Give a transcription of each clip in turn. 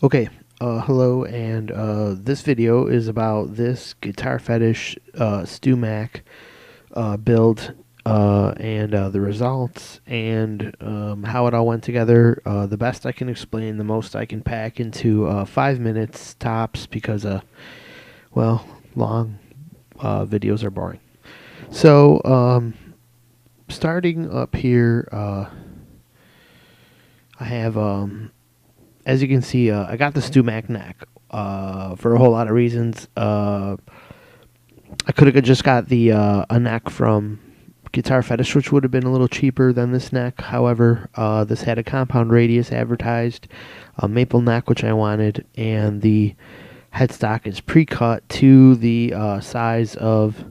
Okay, hello, and this video is about this Guitarfetish Stewmac build and the results and how it all went together. The best I can explain, the most I can pack into 5 minutes tops because, well, long videos are boring. So, starting up here, I have as you can see, I got the Stewmac neck for a whole lot of reasons. I could have just got the a neck from Guitarfetish, which would have been a little cheaper than this neck. However, this had a compound radius advertised, a maple neck, which I wanted, and the headstock is pre-cut to the size of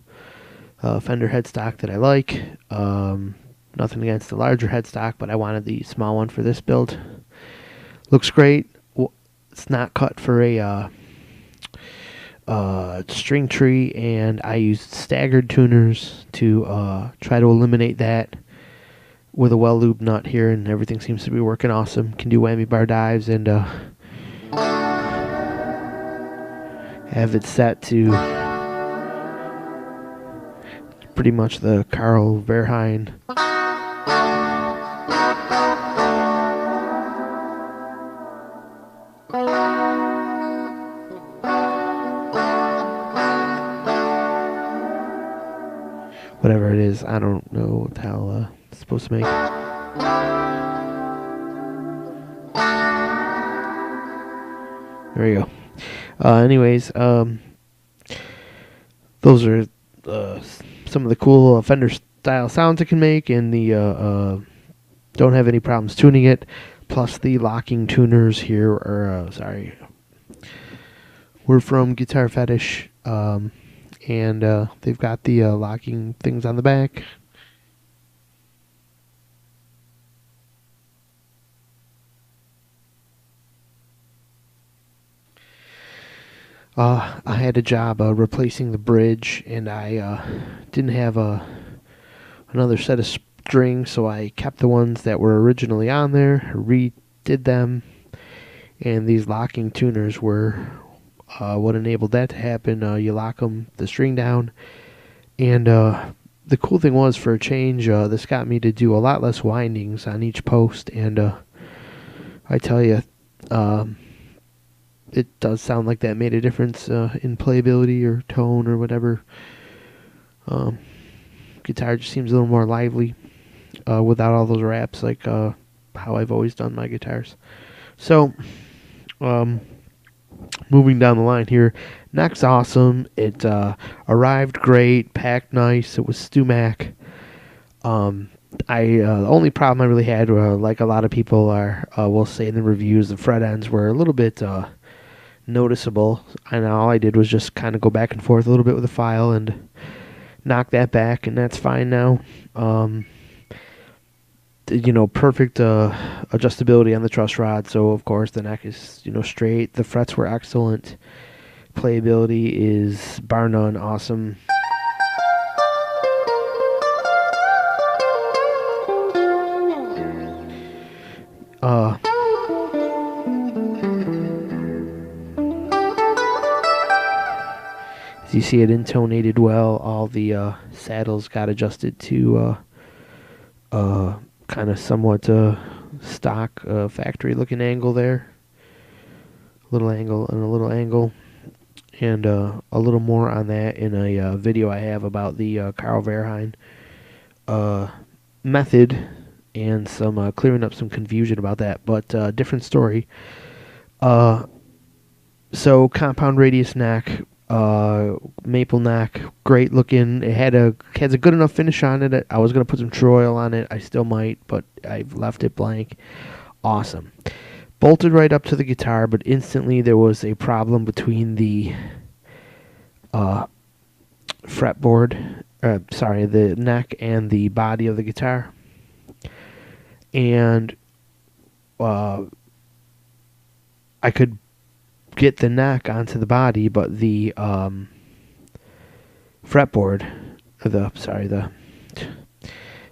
Fender headstock that I like. Nothing against the larger headstock, but I wanted the small one for this build. Looks great. It's not cut for a string tree, and I used staggered tuners to try to eliminate that with a well-lubed nut here, and everything seems to be working awesome. Can do whammy bar dives and have it set to pretty much the Carl Verheyen. Whatever it is, I don't know what the hell it's supposed to make. There we go. Anyways, those are some of the cool Fender style sounds it can make, and the don't have any problems tuning it. Plus the locking tuners here are we're from Guitarfetish, and they've got the locking things on the back. I had a job replacing the bridge, and I didn't have another set of strings, so I kept the ones that were originally on there, redid them, and these locking tuners were what enabled that to happen. You lock the string down, and the cool thing was, for a change, this got me to do a lot less windings on each post, and I tell you, it does sound like that made a difference in playability or tone or whatever. Guitar just seems a little more lively without all those wraps, like how I've always done my guitars. So, moving down the line here, neck's awesome. It arrived great, packed nice. It was Stewmac. The only problem I really had, like a lot of people will say in the reviews, the fret ends were a little bit noticeable, and all I did was just kind of go back and forth a little bit with the file and knock that back, and that's fine now. Perfect adjustability on the truss rod, so of course the neck is straight. The frets were excellent. Playability is bar none awesome. As you see, it intonated well. All the saddles got adjusted to kind of somewhat stock factory looking angle there. Little angle and a little angle, and a little more on that in a video I have about the Carl Verheyen method, and some clearing up some confusion about that, but different story. So compound radius neck, maple neck, great looking. It has a good enough finish on it. I was gonna put some true oil on it. I still might, but I've left it blank. Awesome. Bolted right up to the guitar, but instantly there was a problem between the fretboard, the neck and the body of the guitar, and I could get the neck onto the body, but the fretboard, the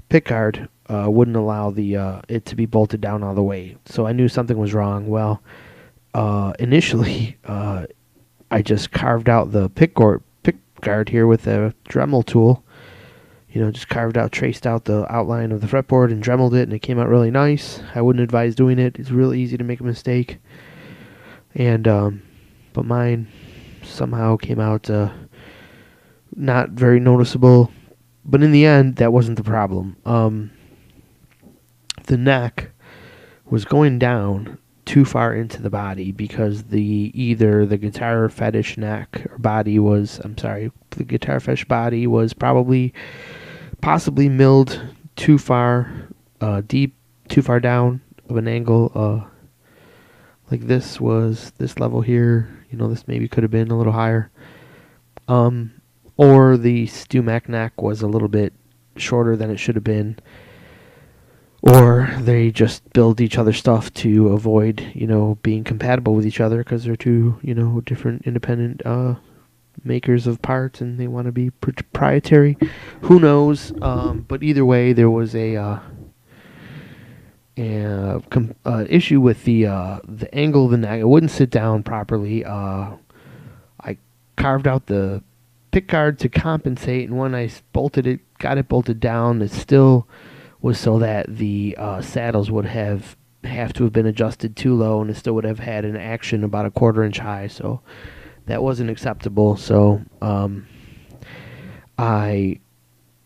pickguard wouldn't allow it to be bolted down all the way. So I knew something was wrong. Well, initially, I just carved out the pickguard here with a Dremel tool. You know, just traced out the outline of the fretboard and dremeled it, and it came out really nice. I wouldn't advise doing it. It's really easy to make a mistake. And, but mine somehow came out not very noticeable. But in the end, that wasn't the problem. The neck was going down too far into the body because either the Guitarfetish neck or body was, the Guitarfetish body was possibly milled too far deep, too far down of an angle. Like this level here, you know, this maybe could have been a little higher. Or the Stewmac neck was a little bit shorter than it should have been. Or they just build each other's stuff to avoid, you know, being compatible with each other because they're two, you know, different independent makers of parts and they want to be proprietary. Who knows? But either way, there was a issue with the angle of the neck. It wouldn't sit down properly. I carved out the pickguard to compensate, and when I got it bolted down, it still was so that the saddles would have to have been adjusted too low, and it still would have had an action about a 1/4 inch high. So that wasn't acceptable. So I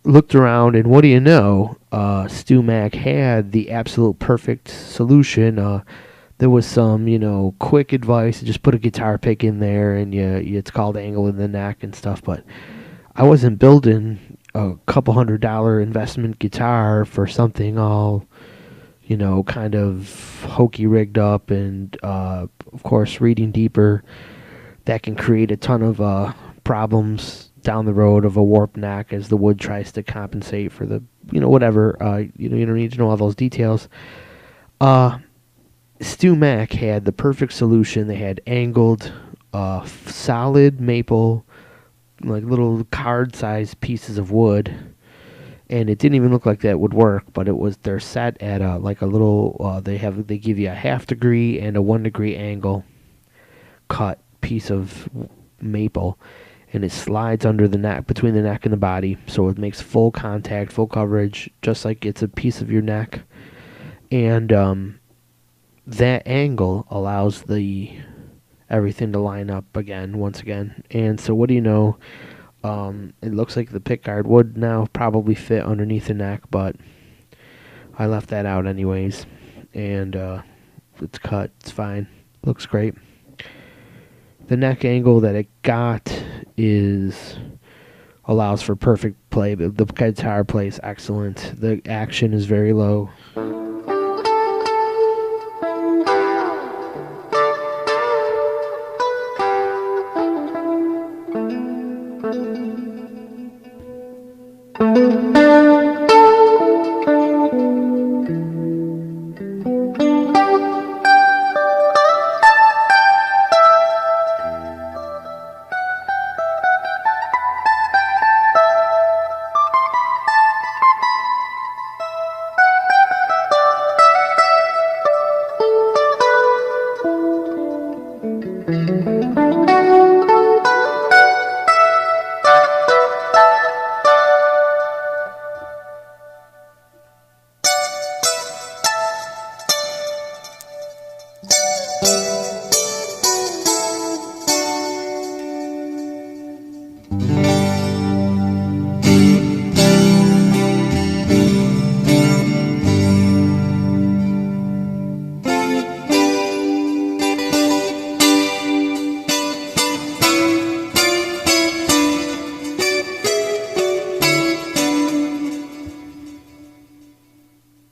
looked around, and what do you know? Stewmac had the absolute perfect solution. There was some, you know, quick advice. Just put a guitar pick in there, and it's called angle in the neck and stuff. But I wasn't building a couple $100 investment guitar for something all, you know, kind of hokey rigged up, and of course, reading deeper, that can create a ton of problems down the road of a warped neck as the wood tries to compensate for the, you know, whatever. You know, you don't need to know all those details. Stewmac had the perfect solution. They had angled, solid maple, like little card-sized pieces of wood, and it didn't even look like that would work. But they're set at a little. They give you a 1/2 degree and a 1 degree angle cut piece of maple, and it slides under the neck, between the neck and the body, so it makes full contact, full coverage, just like it's a piece of your neck. And that angle allows everything to line up once again. And so what do you know? It looks like the pickguard would now probably fit underneath the neck, but I left that out anyways. And it's cut. It's fine. Looks great. The neck angle that it got allows for perfect play. The guitar plays excellent. The action is very low.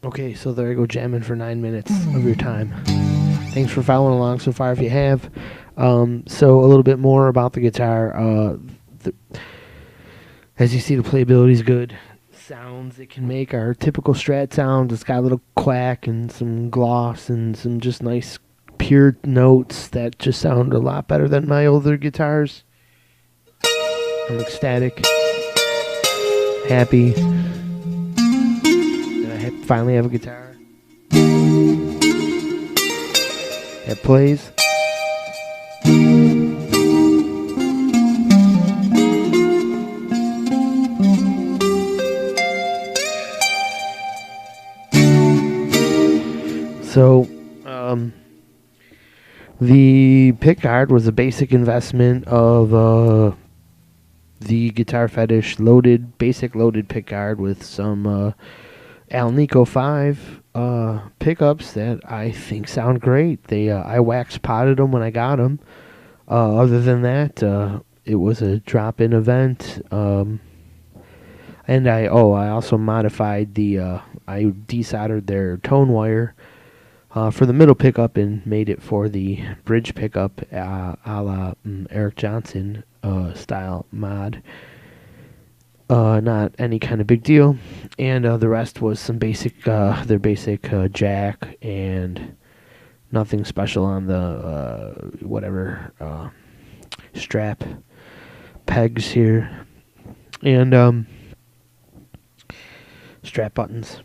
Okay, so there I go jamming for 9 minutes of your time. Thanks for following along so far if you have. So a little bit more about the guitar. As you see, the playability is good. Sounds it can make are typical Strat sounds. It's got a little quack and some gloss and some just nice pure notes that just sound a lot better than my older guitars. I'm ecstatic, happy. Finally have a guitar that plays. So, the Pickguard was a basic investment of the Guitarfetish basic loaded Pickguard with some Alnico 5 pickups that I think sound great. I wax potted them when I got them. Other than that, it was a drop-in event. And I also modified I desoldered their tone wire for the middle pickup and made it for the bridge pickup a la Eric Johnson style mod. Not any kind of big deal. And the rest was some their basic jack and nothing special on the strap pegs here. And strap buttons.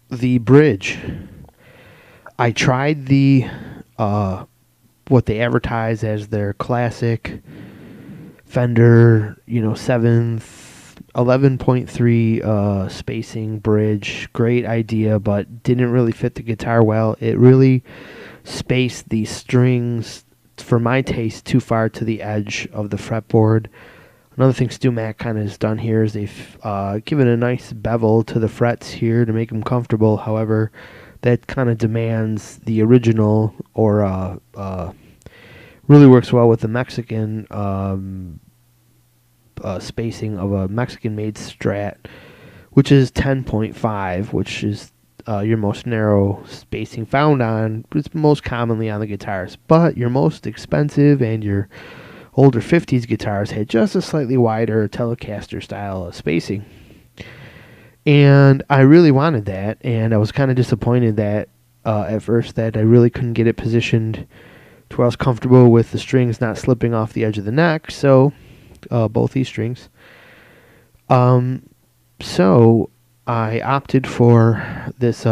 The bridge. I tried what they advertise as their classic Fender, 11.3 spacing bridge. Great idea, but didn't really fit the guitar well. It really spaced the strings, for my taste, too far to the edge of the fretboard. Another thing Stewmac kind of has done here is they've given a nice bevel to the frets here to make them comfortable. However, that kind of demands the original, or really works well with the Mexican spacing of a Mexican-made Strat, which is 10.5, which is your most narrow spacing found on. It's most commonly on the guitars, but your most expensive and your older 50s guitars had just a slightly wider Telecaster style of spacing. And I really wanted that, and I was kind of disappointed that at first that I really couldn't get it positioned to where I was comfortable with the strings not slipping off the edge of the neck. So both these strings. So I opted for this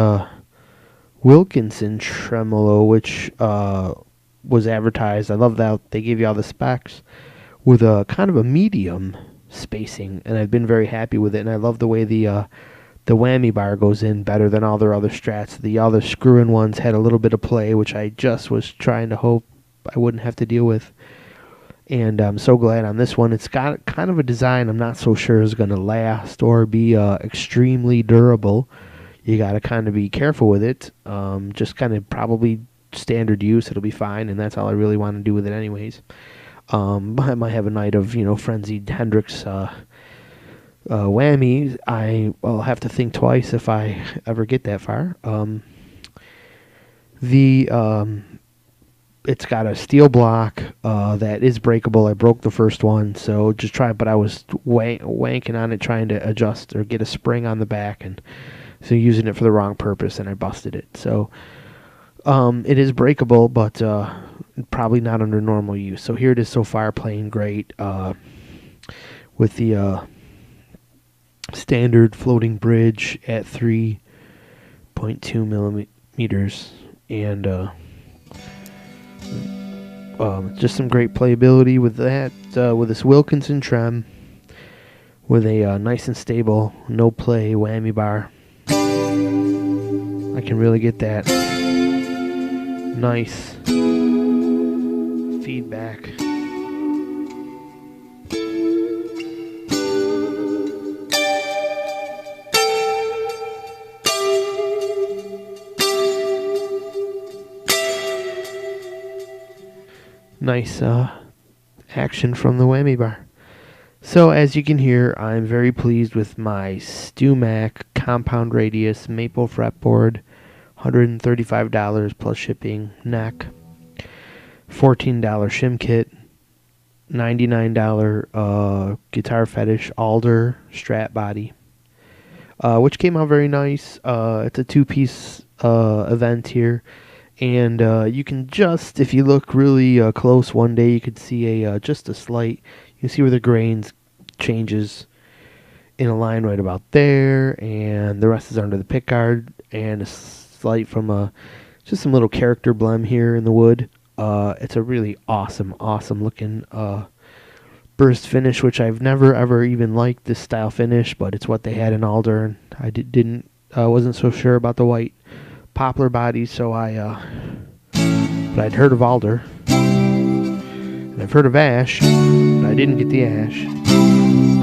Wilkinson tremolo, which was advertised. I love that they give you all the specs with a kind of a medium spacing, and I've been very happy with it. And I love the way the whammy bar goes in better than all their other Strats. The other screw-in ones had a little bit of play, which I just was trying to hope I wouldn't have to deal with. And I'm so glad on this one. It's got kind of a design I'm not so sure is going to last or be extremely durable. You got to kind of be careful with it. Just kind of probably standard use. It'll be fine, and that's all I really want to do with it anyways. I might have a night of, frenzied Hendrix whammy. I'll have to think twice if I ever get that far. It's got a steel block that is breakable. I broke the first one, so just try. But I was wanking on it, trying to adjust or get a spring on the back, and so using it for the wrong purpose, and I busted it. So it is breakable, but probably not under normal use. So here it is so far, playing great with the standard floating bridge at 3.2 millimeters, and just some great playability with that, with this Wilkinson trem, with a nice and stable no play whammy bar. I can really get that nice feedback. Nice action from the whammy bar. So as you can hear, I'm very pleased with my Stewmac compound radius maple fretboard, $135 plus shipping neck, $14 shim kit, $99 Guitarfetish alder Strat body, which came out very nice. It's a two-piece event here. And you can just, if you look really close one day, you could see just a slight, you can see where the grains changes in a line right about there, and the rest is under the pickguard, and a slight from just some little character blem here in the wood. It's a really awesome looking burst finish, which I've never ever even liked this style finish, but it's what they had in alder, and I wasn't so sure about the white. poplar body, so but I'd heard of alder, and I've heard of ash, but I didn't get the ash.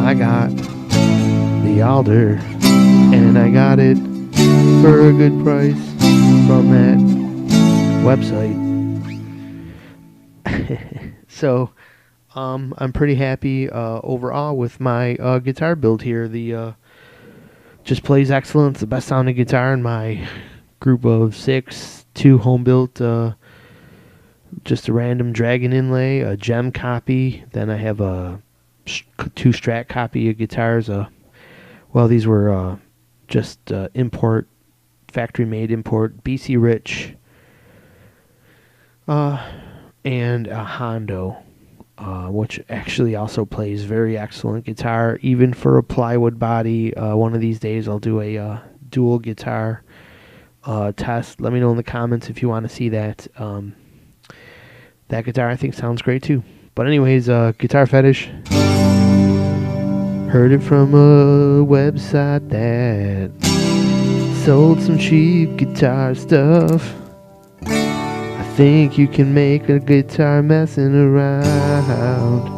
I got the alder, and I got it for a good price from that website. So I'm pretty happy overall with my guitar build here. The just plays excellent. It's the best sounding guitar in my group of 6. 2 home built, just a random Dragon inlay, a gem copy. Then I have a 2 Strat copy of guitars. Well, these were just import, factory made import, BC Rich, and a Hondo, which actually also plays very excellent guitar, even for a plywood body. One of these days I'll do a dual guitar test. Let me know in the comments if you want to see that. That guitar I think sounds great too. But anyways, Guitarfetish. Heard it from a website that sold some cheap guitar stuff. I think you can make a guitar messing around.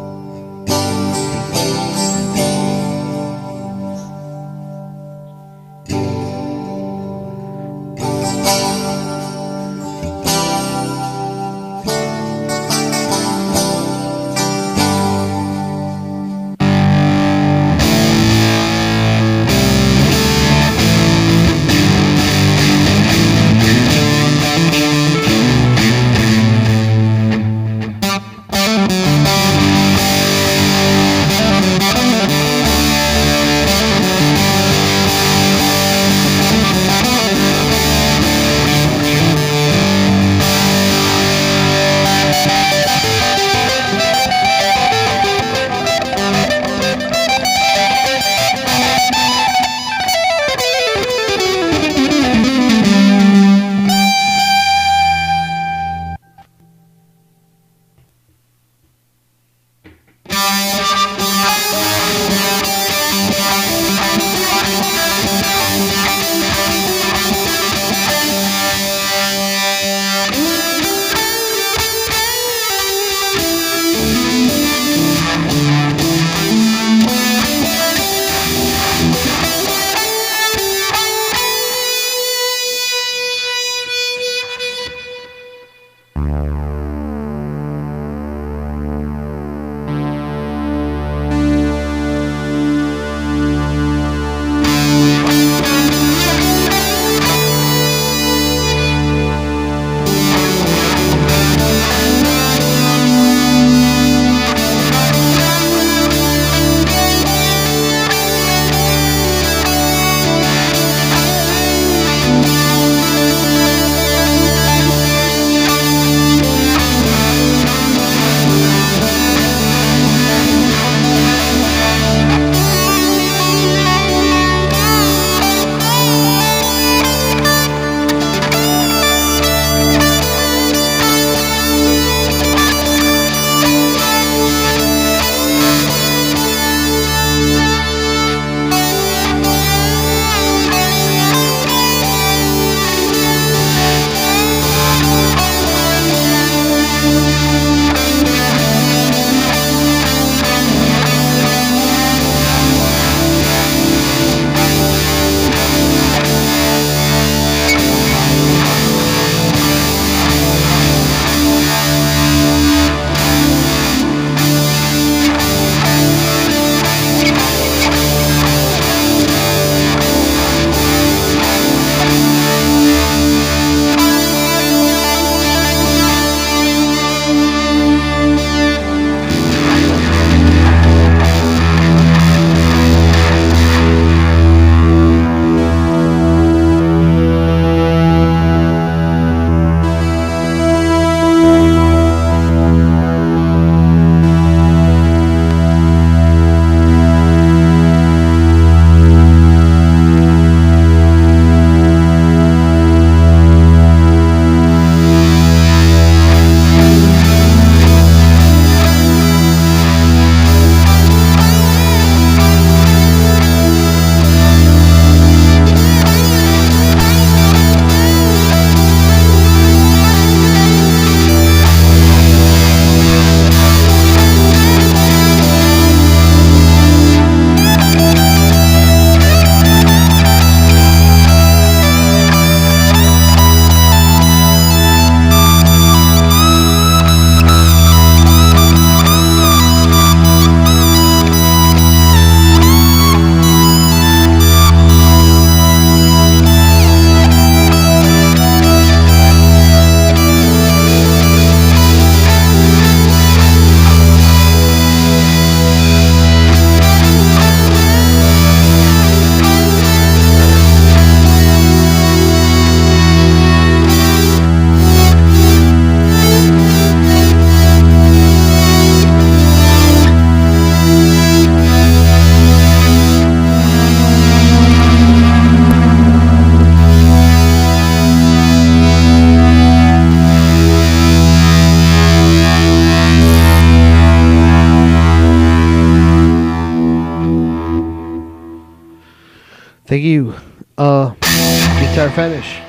Thank you. Guitarfetish.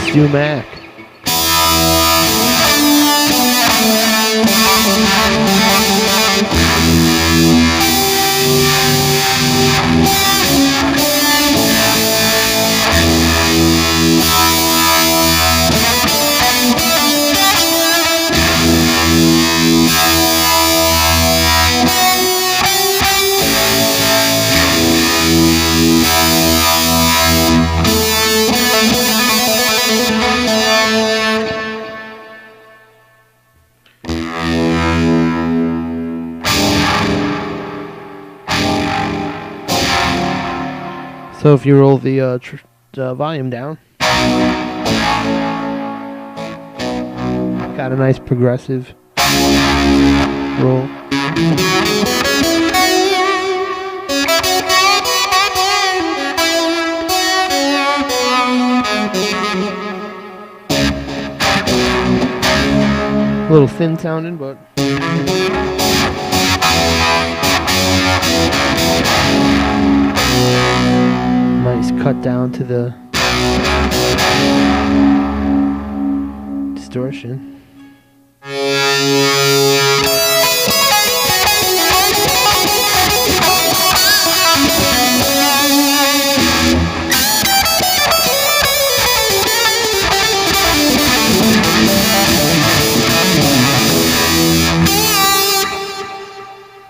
Stewmac. So if you roll the volume down, got a nice progressive roll. A little thin sounding, but nice cut down to the distortion.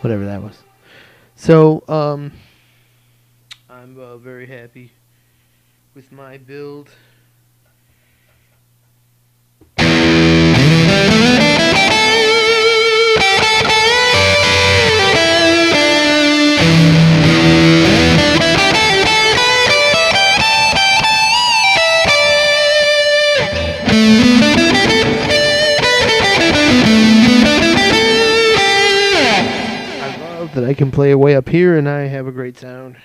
Whatever that was. So, I'm very happy with my build. That I can play way up here and I have a great sound.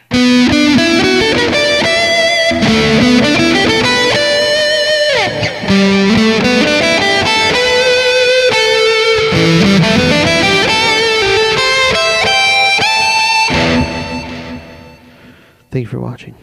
Thank you for watching.